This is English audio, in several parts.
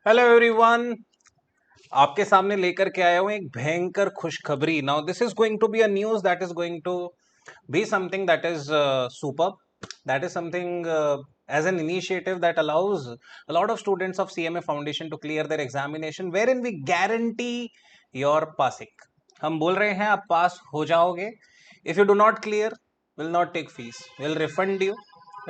Hello everyone, आपके सामने लेकर के आया हूं एक भयंकर खुशखबरी। Now this is going to be a news that is going to be something that is superb. That is something as an initiative that allows a lot of students of CMA Foundation to clear their examination, wherein we guarantee your passing. हम बोल रहे हैं आप पास हो जाओगे. If you do not clear, will not take fees. Will refund you,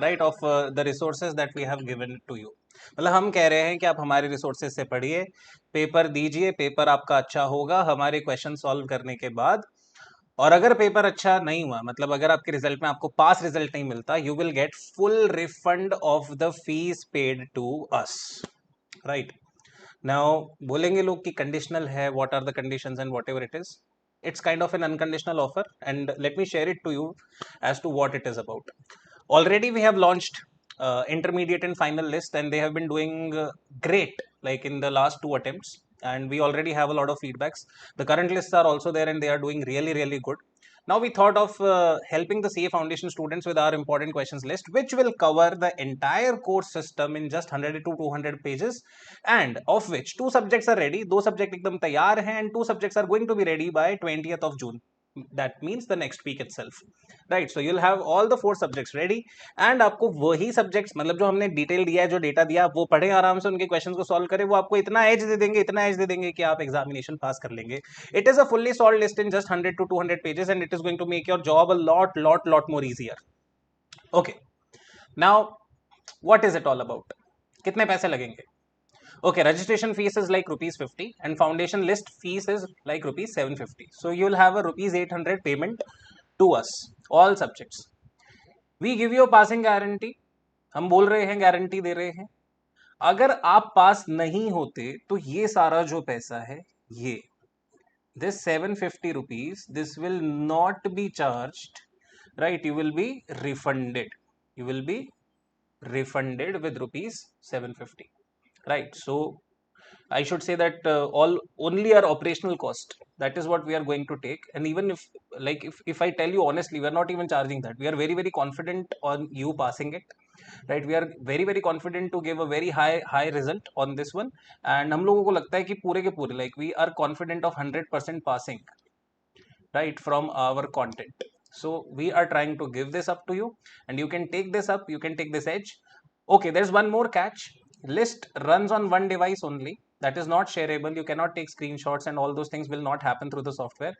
right, of the resources that we have given to you. मतलब हम कह रहे हैं कि आप हमारे रिसोर्सेज से पढ़िए, पेपर दीजिए, पेपर आपका अच्छा होगा हमारे क्वेश्चन सॉल्व करने के बाद। और अगर पेपर अच्छा नहीं हुआ, मतलब अगर आपके रिजल्ट में आपको पास रिजल्ट नहीं मिलता, you will get full refund of the fees paid to us, right. Now बोलेंगे लोग कि कंडीशनल है, what are the conditions and whatever it is, it's kind of an unconditional offer, and let me share it to you as to what it is about. Already we have launched intermediate and final list, and they have been doing great, like in the last two attempts, and we already have a lot of feedbacks. The current lists are also there, and they are doing really good. Now we thought of helping the CA Foundation students with our important questions list, which will cover the entire course system in just 100 to 200 pages, and of which two subjects are ready. दो subject एकदम तैयार हैं, and two subjects are going to be ready by 20th of June. That means the next week itself, right? So you'll have all the four subjects ready, and आपको वही subjects, मतलब जो हमने detail दिया है, जो data दिया, वो पढ़े आराम से, उनके questions को solve करें, वो आपको इतना edge दे देंगे, इतना edge दे देंगे कि आप examination pass कर लेंगे. It is a fully solved list in just 100 to 200 pages, and it is going to make your job a lot more easier. Okay, now what is it all about? कितने पैसे लगेंगे? Okay, registration fees is like rupees 50, and foundation list fees is like rupees 750. So you will have a rupees 800 payment to us, all subjects. We give you a passing guarantee. हम बोल रहे हैं, guarantee दे रहे हैं. अगर आप पास नहीं होते तो ये सारा जो पैसा है, ये this 750 rupees, this will not be charged, right? You will be refunded. You will be refunded with rupees 750, right? So I should say that all only our operational cost, that is what we are going to take. And even if, like, if I tell you honestly, we are not even charging that. We are very confident on you passing it, right? We are very confident to give a very high result on this one. And हम लोगों को लगता है कि पूरे के पूरे, like, we are confident of 100% passing, right, from our content. So we are trying to give this up to you, and you can take this up, you can take this edge. Okay, there's one more catch. List runs on one device only, that is not shareable. You cannot take screenshots, and all those things will not happen through the software.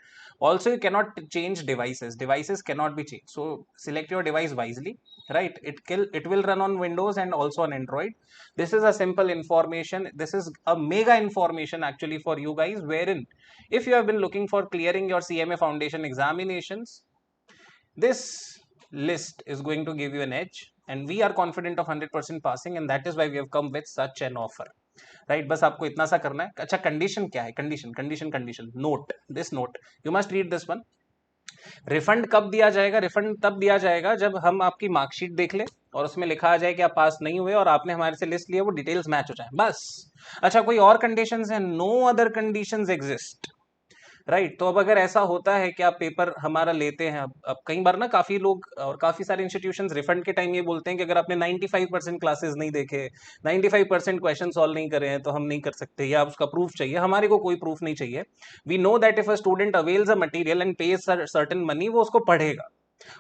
Also, you cannot change devices cannot be changed. So select your device wisely, right? It will run on Windows and also on Android. This is a simple information, this is a mega information actually for you guys, wherein if you have been looking for clearing your CMA Foundation examinations, this list is going to give you an edge, and we are confident of 100% passing, and that is why we have come with such an offer, right? बस आपको इतना सा करना है. अच्छा, condition क्या है? Condition note this, note, you must read this one. Refund कब दिया जाएगा? रिफंड तब दिया जाएगा जब हम आपकी मार्कशीट देख ले और उसमें लिखा आ जाए कि आप पास नहीं हुए, और आपने हमारे से लिस्ट लिया, वो डिटेल्स मैच हो जाए, बस. अच्छा, कोई और कंडीशंस है? No other conditions exist, right. तो अब अगर ऐसा होता है कि आप पेपर हमारा लेते हैं, अब कई बार ना काफी लोग और काफी सारे इंस्टीट्यूशंस रिफंड के टाइम ये बोलते हैं कि अगर आपने 95% क्लासेस नहीं देखे, 95% क्वेश्चन सॉल्व नहीं करे हैं, तो हम नहीं कर सकते, या उसका प्रूफ चाहिए. हमारे को कोई प्रूफ नहीं चाहिए. We know that if a student avails a material and pays certain money, वो उसको पढ़ेगा.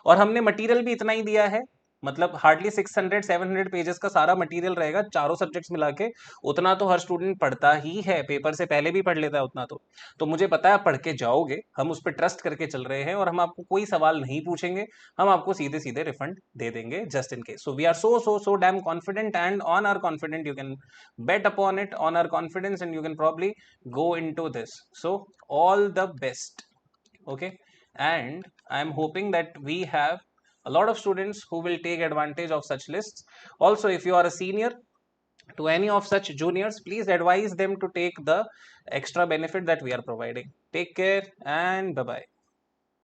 और हमने मटीरियल भी इतना ही दिया है, मतलब हार्डली 600-700 पेजेस का सारा मटेरियल रहेगा, चारों सब्जेक्ट्स मिला के. उतना तो हर स्टूडेंट पढ़ता ही है, पेपर से पहले भी पढ़ लेता है उतना तो मुझे पता है आप पढ़ के जाओगे. हम उस पर ट्रस्ट करके चल रहे हैं, और हम आपको कोई सवाल नहीं पूछेंगे, हम आपको सीधे सीधे रिफंड दे देंगे, just in case. So we are so damn confident, and on our confident you can bet upon it, on our confidence, and you can probably go into this. So all the best. Okay, and I am hoping that we have a lot of students who will take advantage of such lists. Also, if you are a senior to any of such juniors, please advise them to take the extra benefit that we are providing. Take care, and bye bye.